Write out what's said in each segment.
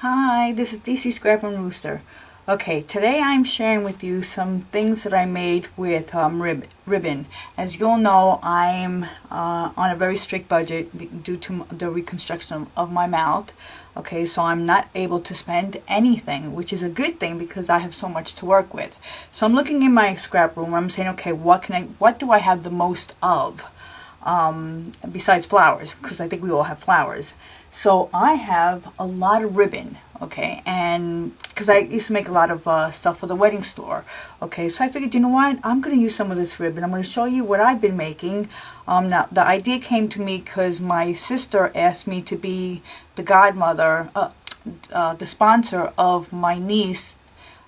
Hi, this is DC Scrap and Rooster. Okay, today I'm sharing with you some things that I made with ribbon. As you all know, I'm on a very strict budget due to the reconstruction of my mouth. Okay, so I'm not able to spend anything, which is a good thing because I have so much to work with. So I'm looking in my scrap room. I'm saying, okay, what do I have the most of? Besides flowers, because I think we all have flowers. So I have a lot of ribbon, okay, and because I used to make a lot of stuff for the wedding store, okay, so I figured, you know what, I'm going to use some of this ribbon. I'm going to show you what I've been making. Now, the idea came to me because my sister asked me to be the godmother, the sponsor of my niece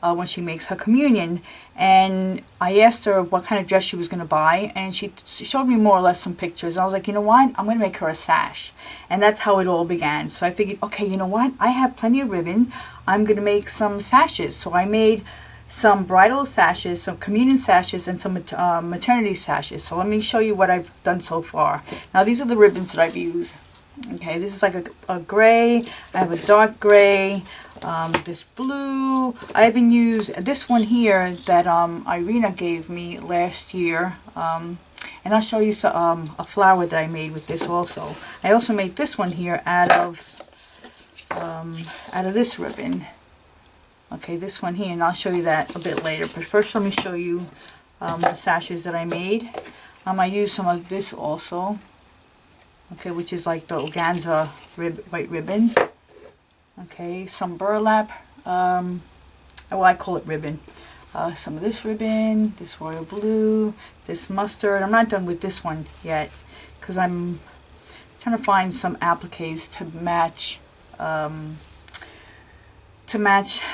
when she makes her communion, and I asked her what kind of dress she was going to buy, and she showed me more or less some pictures. I was like, you know what, I'm going to make her a sash, and that's how it all began. So I figured, okay, you know what, I have plenty of ribbon, I'm going to make some sashes. So I made some bridal sashes, some communion sashes, and some maternity sashes. So let me show you what I've done so far. Now these are the ribbons that I've used. Okay, this is like a gray. I have a dark gray, this blue. I even used this one here that Irina gave me last year, and I'll show you some, a flower that I made with this also. I also made this one here out of this ribbon. Okay, this one here, and I'll show you that a bit later. But first, let me show you the sashes that I made. I used some of this also. Okay, which is like the organza white ribbon. Okay, some burlap. Well, I call it ribbon. Some of this ribbon, this royal blue, this mustard. I'm not done with this one yet because I'm trying to find some appliques to match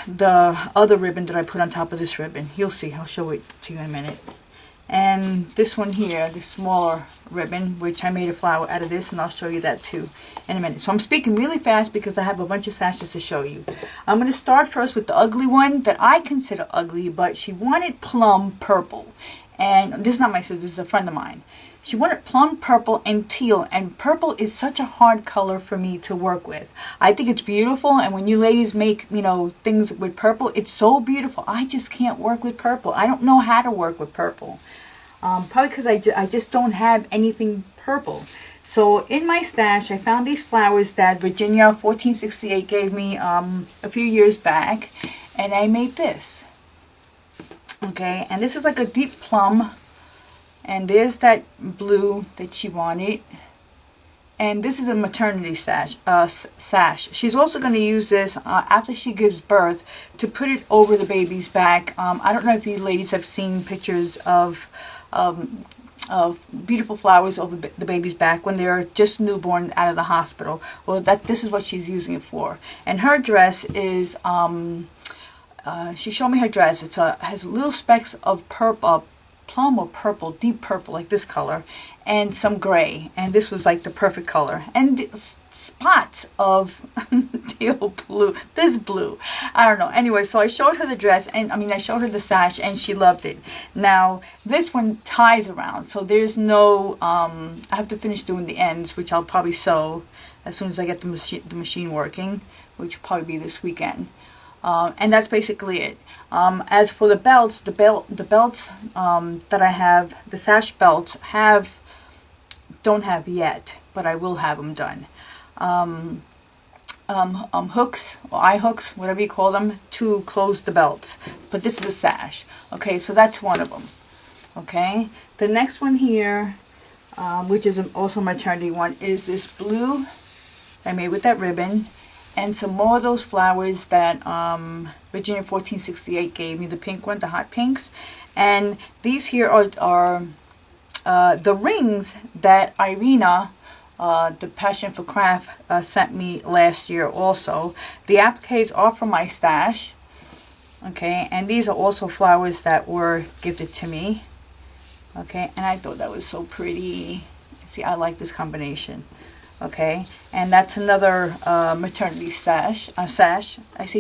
the other ribbon that I put on top of this ribbon. You'll see. I'll show it to you in a minute. And this one here, this smaller ribbon, which I made a flower out of this, and I'll show you that too in a minute. So I'm speaking really fast because I have a bunch of sashes to show you. I'm going to start first with the ugly one that I consider ugly, but she wanted plum purple. And this is not my sister, this is a friend of mine. She wanted plum purple and teal, and purple is such a hard color for me to work with. I think it's beautiful, and when you ladies make, you know, things with purple, it's so beautiful. I just can't work with purple. I don't know how to work with purple. Probably because I just don't have anything purple. So in my stash, I found these flowers that Virginia 1468 gave me a few years back, and I made this. Okay, and this is like a deep plum. And there's that blue that she wanted. And this is a maternity sash. She's also going to use this after she gives birth to put it over the baby's back. I don't know if you ladies have seen pictures of beautiful flowers over the baby's back when they're just newborn out of the hospital. Well, this is what she's using it for. And her dress is, she showed me her dress. It has little specks of purple, plum or purple, deep purple, like this color, and some gray, and this was like the perfect color, and spots of teal blue, this blue, I don't know. Anyway, so I showed her the dress, and I showed her the sash, and she loved it. Now this one ties around, so there's no I have to finish doing the ends, which I'll probably sew as soon as I get the machine working, which will probably be this weekend. And that's basically it. As for the belts, the belts that I have, the sash belts don't have yet, but I will have them done. Hooks or eye hooks, whatever you call them, to close the belts. But this is a sash. Okay, so that's one of them. Okay, the next one here, which is also my maternity one, is this blue I made with that ribbon. And some more of those flowers that Virginia 1468 gave me, the pink one, the hot pinks. And these here are the rings that Irina, the Passion for Craft, sent me last year also. The appliques are from my stash. Okay, and these are also flowers that were gifted to me. Okay, and I thought that was so pretty. See, I like this combination. Okay, and that's another maternity sash. I say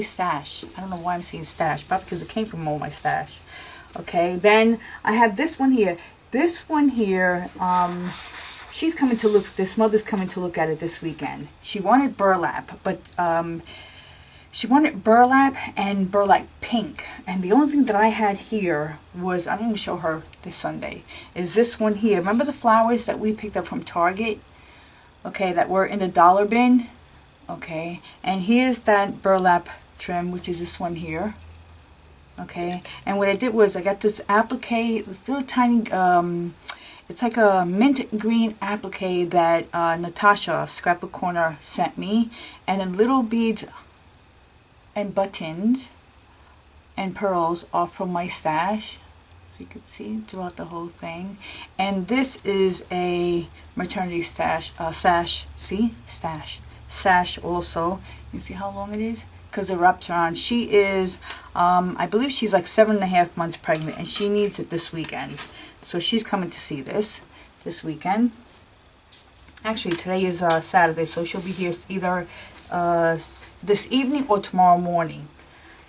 sash. I don't know why I'm saying stash, probably because it came from all my stash. Okay, then I have this one here. This one here, she's coming to look. This mother's coming to look at it this weekend. She wanted burlap, but she wanted burlap and burlap pink. And the only thing that I had here was, I'm going to show her this Sunday, is this one here. Remember the flowers that we picked up from Target? Okay, that were in the dollar bin? Okay, and here's that burlap trim, which is this one here. Okay, and what I did was I got this applique, this little tiny, it's like a mint green applique that Natasha, Scrapbook Corner, sent me. And then little beads and buttons and pearls are from my stash. You can see throughout the whole thing. And this is a maternity stash, sash. See? Stash. Sash also. You see how long it is? Because it wraps around. She is, I believe she's like 7.5 months pregnant, and she needs it this weekend. So she's coming to see this weekend. Actually, today is Saturday, so she'll be here either this evening or tomorrow morning.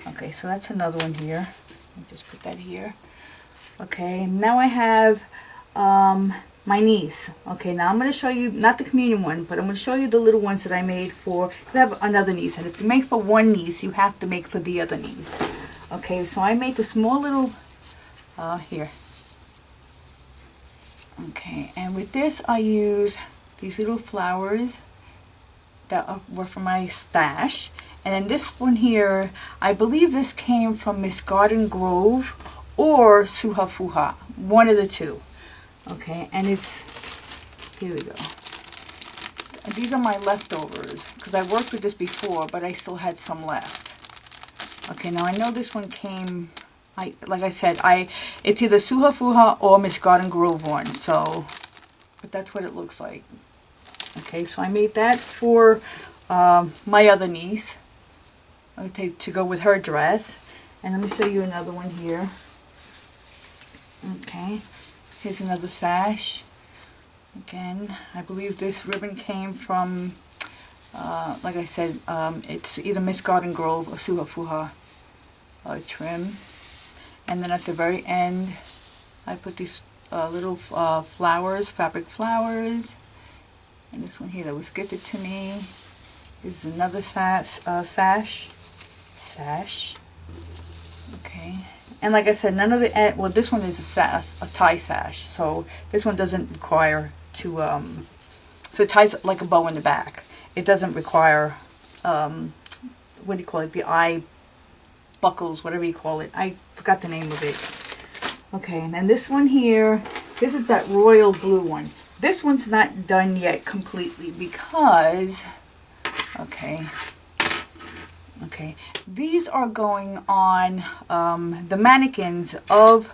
Okay, so that's another one here. Let me just put that here. Okay, now I have my niece. Okay, now I'm going to show you, not the communion one, but I'm going to show you the little ones that I made for, because I have another niece. And if you make for one niece, you have to make for the other niece. Okay, so I made the small little, here. Okay, and with this I use these little flowers that were from my stash. And then this one here, I believe this came from Miss Garden Grove or Suha Fuha, one of the two. Okay, and it's, here we go. And these are my leftovers, because I worked with this before, but I still had some left. Okay, now I know this one came, like I said, it's either Suha Fuha or Miss Garden Grove one, so, but that's what it looks like. Okay, so I made that for my other niece, to go with her dress. And let me show you another one here. Okay, here's another sash. Again, I believe this ribbon came from, like I said, it's either Miss Garden Grove or Suha Fuha trim. And then at the very end, I put these little flowers, fabric flowers. And this one here that was gifted to me. This is another sash. Okay. And like I said, none of the, well, this one is a tie sash. So this one doesn't require to, so it ties like a bow in the back. It doesn't require, what do you call it? The eye buckles, whatever you call it. I forgot the name of it. Okay, and then this one here, this is that royal blue one. This one's not done yet completely because, okay, these are going on the mannequins of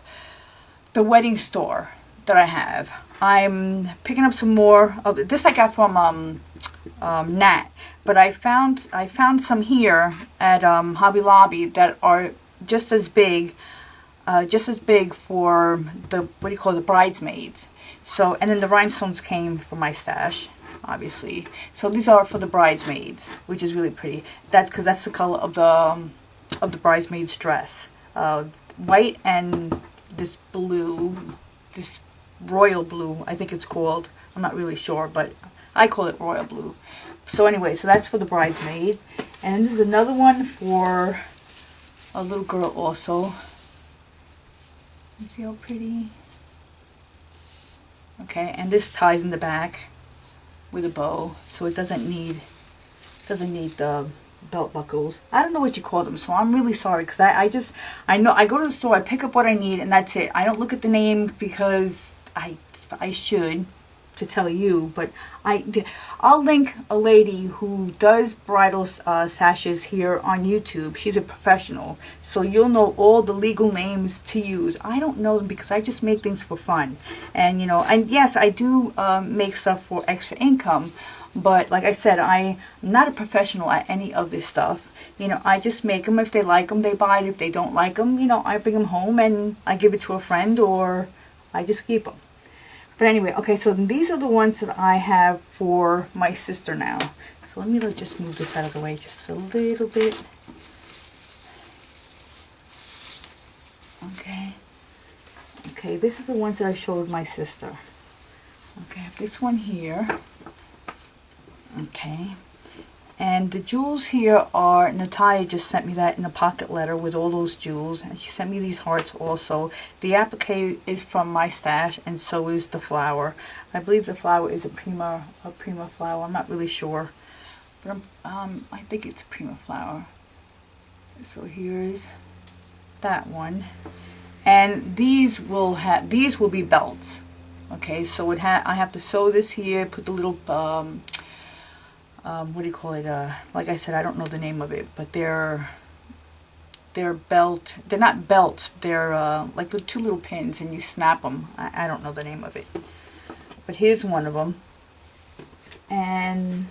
the wedding store that I have. I'm picking up some more of this. I got from Nat, but I found some here at Hobby Lobby that are just as big for the, what do you call it, the bridesmaids. So, and then the rhinestones came from my stash, obviously. So these are for the bridesmaids, which is really pretty. That's because that's the color of the bridesmaid's dress, white and this blue, this royal blue, I think it's called. I'm not really sure, but I call it royal blue. So anyway, so that's for the bridesmaid, and this is another one for a little girl also. You see how pretty? Okay, and this ties in the back with a bow, so it doesn't need the belt buckles. I don't know what you call them, so I'm really sorry, because I know I go to the store, I pick up what I need, and that's it. I don't look at the name because I should, to tell you, but I'll link a lady who does bridal sashes here on YouTube. She's a professional, so you'll know all the legal names to use. I don't know them because I just make things for fun, and you know, and yes, I do make stuff for extra income, but like I said, I'm not a professional at any of this stuff. You know, I just make them. If they like them, they buy it. If they don't like them, you know, I bring them home and I give it to a friend, or I just keep them. But anyway, okay, so these are the ones that I have for my sister now. So let me just move this out of the way just a little bit. Okay. Okay, this is the ones that I showed my sister. Okay, I have this one here. Okay. And the jewels here are, Natalia just sent me that in a pocket letter with all those jewels, and she sent me these hearts also. The applique is from my stash, and so is the flower. I believe the flower is a prima flower. I'm not really sure, but I think it's a prima flower. So here's that one, and these will be belts. Okay, so I have to sew this here, put the little what do you call it? Like I said, I don't know the name of it, but they're not belts. They're like the two little pins, and you snap them. I don't know the name of it, but here's one of them, and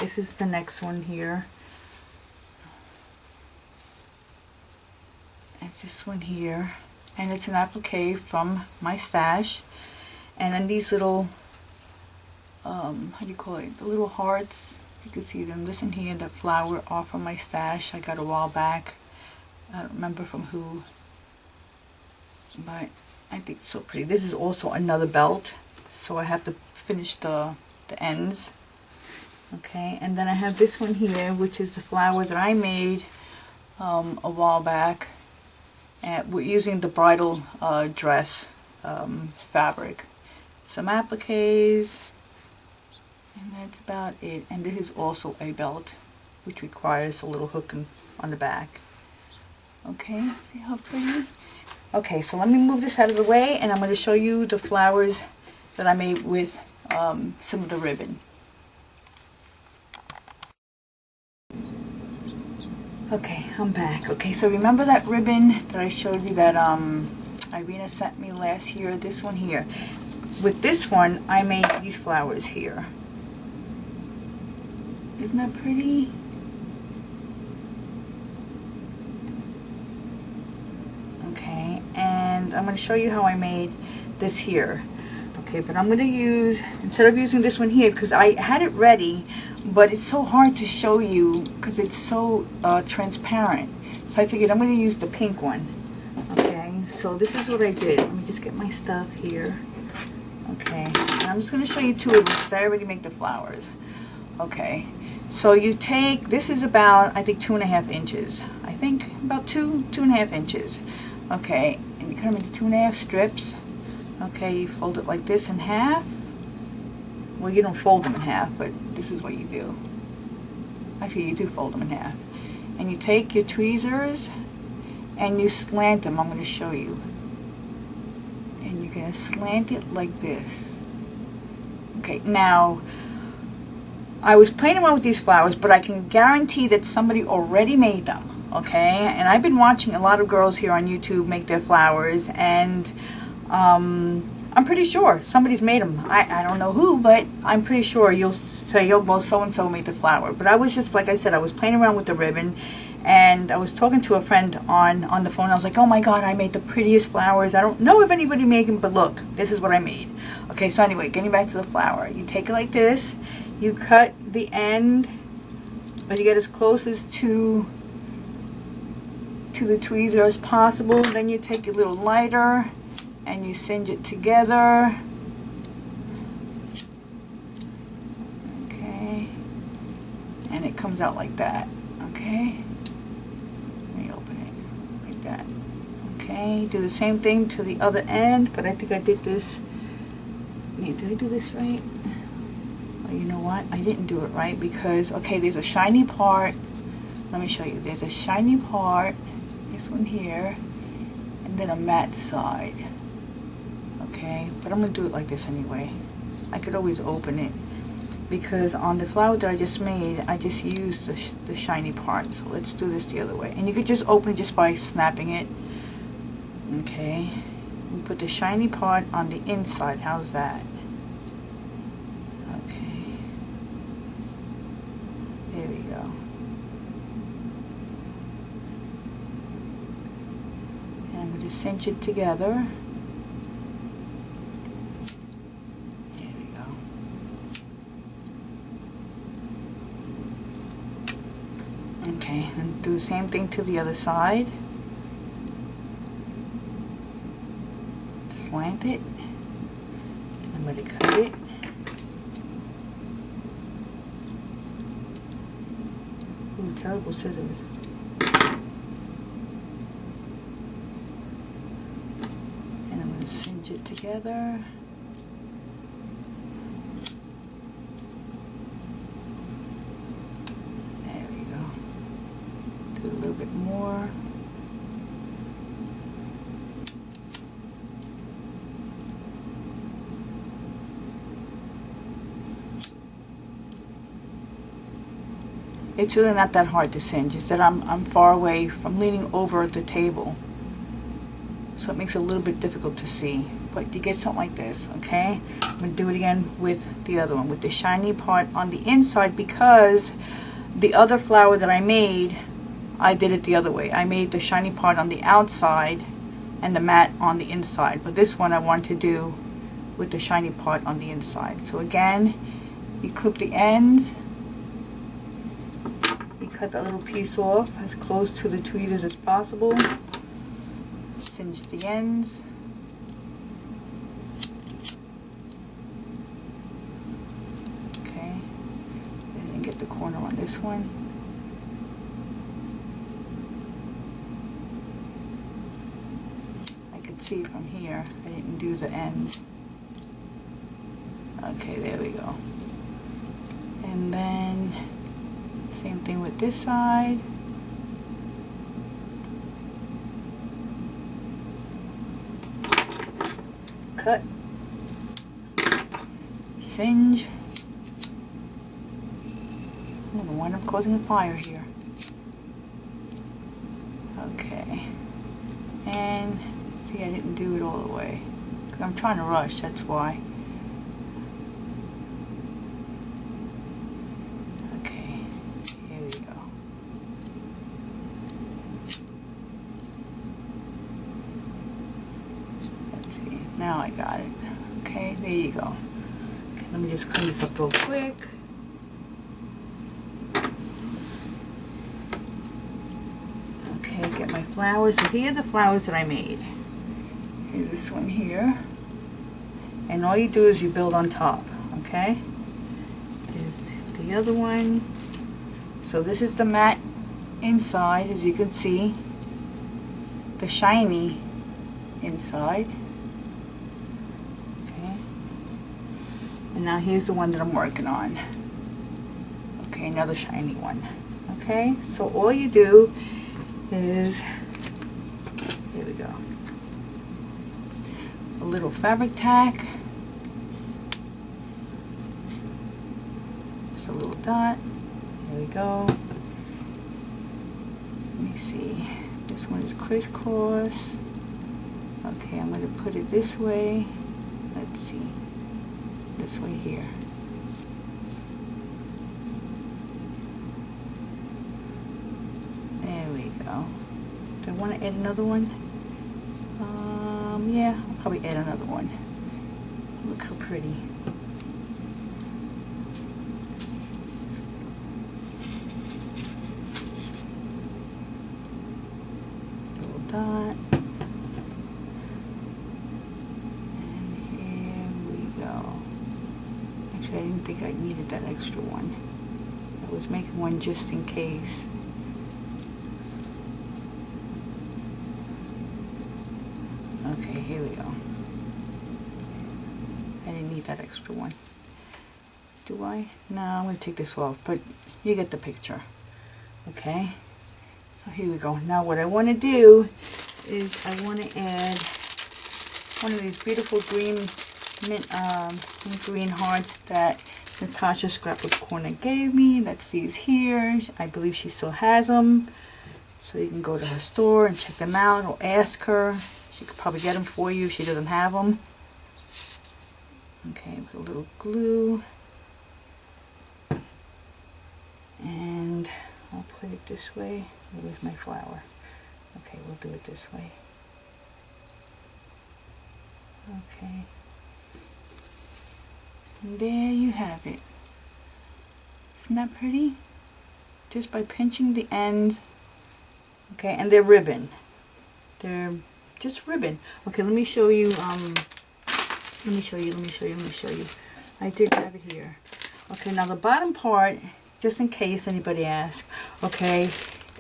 this is the next one here. It's this one here, and it's an applique from my stash, and then these little how do you call it? The little hearts. You can see them. Listen here, the flower are from my stash. I got a while back. I don't remember from who, but I think it's so pretty. This is also another belt, so I have to finish the ends. Okay, and then I have this one here, which is the flower that I made a while back. And we're using the bridal dress fabric. Some appliques. And that's about it. And this is also a belt, which requires a little hook on the back. Okay, see how pretty? Okay, so let me move this out of the way, and I'm going to show you the flowers that I made with some of the ribbon. Okay, I'm back. Okay, so remember that ribbon that I showed you that Irina sent me last year? This one here. With this one, I made these flowers here. Isn't that pretty? Okay, and I'm going to show you how I made this here. Okay, but I'm going to use, instead of using this one here, because I had it ready, but it's so hard to show you because it's so transparent. So I figured I'm going to use the pink one. Okay, so this is what I did. Let me just get my stuff here. Okay, and I'm just going to show you two of them because I already make the flowers. Okay, so you take, this is about, I think, 2.5 inches. I think about 2.5 inches. Okay, and you cut them into 2.5 strips. Okay, you fold it like this in half. Well, you don't fold them in half, but this is what you do. Actually, you do fold them in half. And you take your tweezers and you slant them. I'm going to show you. And you're going to slant it like this. Okay, now, I was playing around with these flowers, but I can guarantee that somebody already made them. Okay, and I've been watching a lot of girls here on YouTube make their flowers, and I'm pretty sure somebody's made them. I don't know who, but I'm pretty sure you'll say, oh, well, so-and-so made the flower. But I was just, like I said, I was playing around with the ribbon, and I was talking to a friend on the phone. I was like, oh my God, I made the prettiest flowers. I don't know if anybody made them, but look, this is what I made. Okay, so anyway, getting back to the flower. You take it like this. You cut the end, but you get as close as to the tweezer as possible. Then you take your little lighter and you singe it together. Okay, and it comes out like that. Okay, let me open it like that. Okay, do the same thing to the other end, but I think I did this. Did I do this right? Well, you know what? I didn't do it right because, okay, there's a shiny part. Let me show you. There's a shiny part, this one here, and then a matte side. Okay, but I'm going to do it like this anyway. I could always open it because on the flower that I just made, I just used the shiny part. So let's do this the other way. And you could just open it just by snapping it. Okay, we put the shiny part on the inside. How's that? Okay, there we go. And I'm going to cinch it together. There we go. Okay, and do the same thing to the other side. Slant it. I'm going to cut it. Ooh, terrible scissors. And I'm going to cinch it together. There we go. Do a little bit more. It's really not that hard to cinch. It's that I'm far away from leaning over the table. So it makes it a little bit difficult to see. But you get something like this, okay? I'm going to do it again with the other one, with the shiny part on the inside, because the other flower that I made, I did it the other way. I made the shiny part on the outside and the matte on the inside. But this one I want to do with the shiny part on the inside. So again, you clip the ends. Cut that little piece off as close to the tweezers as possible. Cinch the ends. Okay. And then get the corner on this one. I can see from here I didn't do the end. Okay, there we go. And then same thing with this side. Cut. Singe. I'm going to wind up causing a fire here. Okay. And see, I didn't do it all the way. I'm trying to rush, that's why. Now I got it. Okay, there you go. Okay, let me just clean this up real quick. Okay, get my flowers. So here are the flowers that I made. Here's this one here. And all you do is you build on top, okay? Here's the other one. So this is the matte inside, as you can see. The shiny inside. And now here's the one that I'm working on. Okay, another shiny one. Okay, so all you do is, here we go, a little fabric tack, just a little dot. There we go. Let me see. This one is crisscross. Okay, I'm going to put it this way. Let's see. This way here. There we go. Do I want to add another one? Yeah, I'll probably add another one. Look how pretty. Little dot. I didn't think I needed that extra one. I was making one just in case. Okay, here we go. I didn't need that extra one. Do I? No, I'm going to take this off, but you get the picture. Okay? So here we go. Now what I want to do is I want to add one of these beautiful green mint green hearts that Natasha Scrapbook Corner gave me. That's these here. I believe she still has them. So you can go to her store and check them out or ask her. She could probably get them for you if she doesn't have them. Okay, put a little glue. And I'll put it this way with my flower. Okay, we'll do it this way. Okay. And there you have it. Isn't that pretty? Just by pinching the ends. Okay, and they're ribbon. They're just ribbon. Okay, let me show you, let me show you. I did have it here. Okay, now the bottom part just in case anybody asks, okay,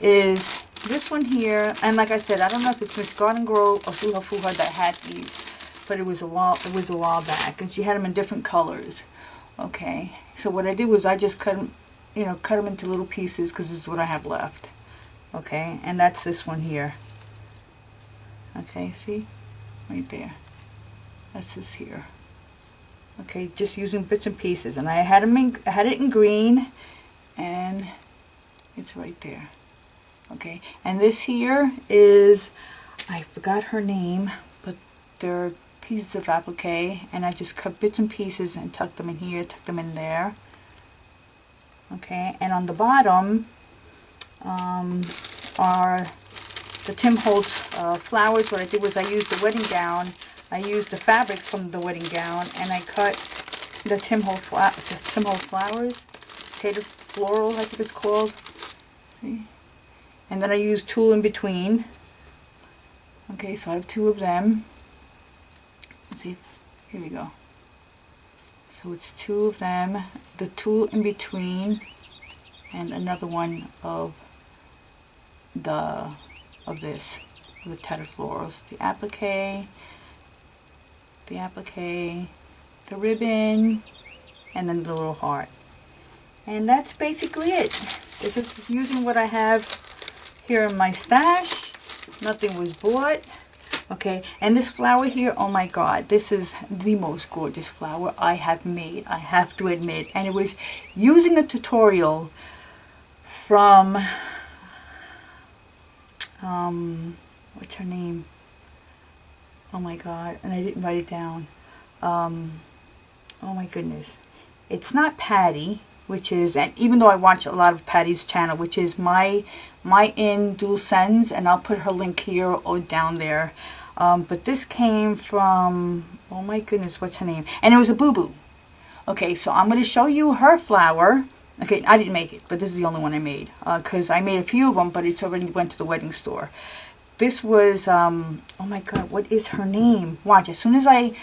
is this one here. And like I said, I don't know if it's Miss Garden Grove or Suha Fuha that had these, but it was a while back, and she had them in different colors. Okay, so what I did was I just cut them, cut them into little pieces, because this is what I have left. Okay, and that's this one here. Okay, see? Right there. That's this here. Okay, just using bits and pieces. And I had it in green, and it's right there. Okay, and this here is, I forgot her name, but they're pieces of applique, and I just cut bits and pieces and tuck them in here, tuck them in there. Okay, and on the bottom are the Tim Holtz flowers. What I did was I used the wedding gown. I used the fabric from the wedding gown, and I cut the Tim Holtz flowers, Tater Floral, I think it's called. See? And then I used tulle in between. Okay, so I have 2 of them. Let's see, here we go. So it's 2 of them, the tulle in between, and another one of the tattered florals, the applique, the ribbon, and then the little heart. And that's basically it. This is using what I have here in my stash. Nothing was bought. Okay, and this flower here, oh my god, this is the most gorgeous flower I have made, I have to admit. And it was using a tutorial from what's her name? Oh my god, and I didn't write it down. Oh my goodness. It's not Patty, which is, and even though I watch a lot of Patty's channel, which is MyInDulzens, and I'll put her link here or down there. But this came from, oh my goodness, what's her name? And it was a boo-boo. Okay, so I'm going to show you her flower. Okay, I didn't make it, but this is the only one I made. Because I made a few of them, but it's already went to the wedding store. This was, oh my god, what is her name? Watch, as soon as I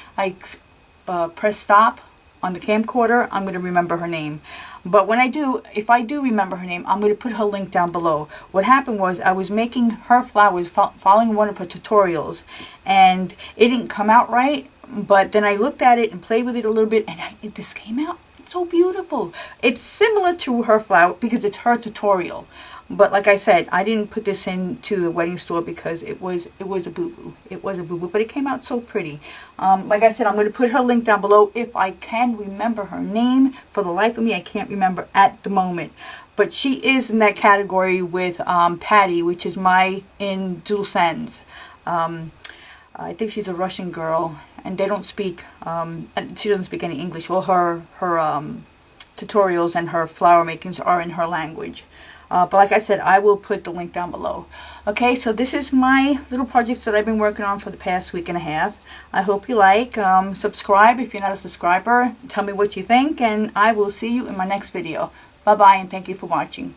press stop on the camcorder, I'm going to remember her name. But when I do, if I do remember her name, I'm going to put her link down below. What happened was I was making her flowers following one of her tutorials, and it didn't come out right. But then I looked at it and played with it a little bit, and this came out. It's so beautiful. It's similar to her flower because it's her tutorial. But like I said, I didn't put this into the wedding store because it was a boo-boo. It was a boo-boo, but it came out so pretty. Like I said, I'm going to put her link down below if I can remember her name. For the life of me, I can't remember at the moment. But she is in that category with Patty, which is MyInDulzens. I think she's a Russian girl, and they don't speak, she doesn't speak any English. Well, her tutorials and her flower makings are in her language. But like I said, I will put the link down below. Okay, so this is my little projects that I've been working on for the past week and a half. I hope you like. Subscribe if you're not a subscriber. Tell me what you think, and I will see you in my next video. Bye-bye, and thank you for watching.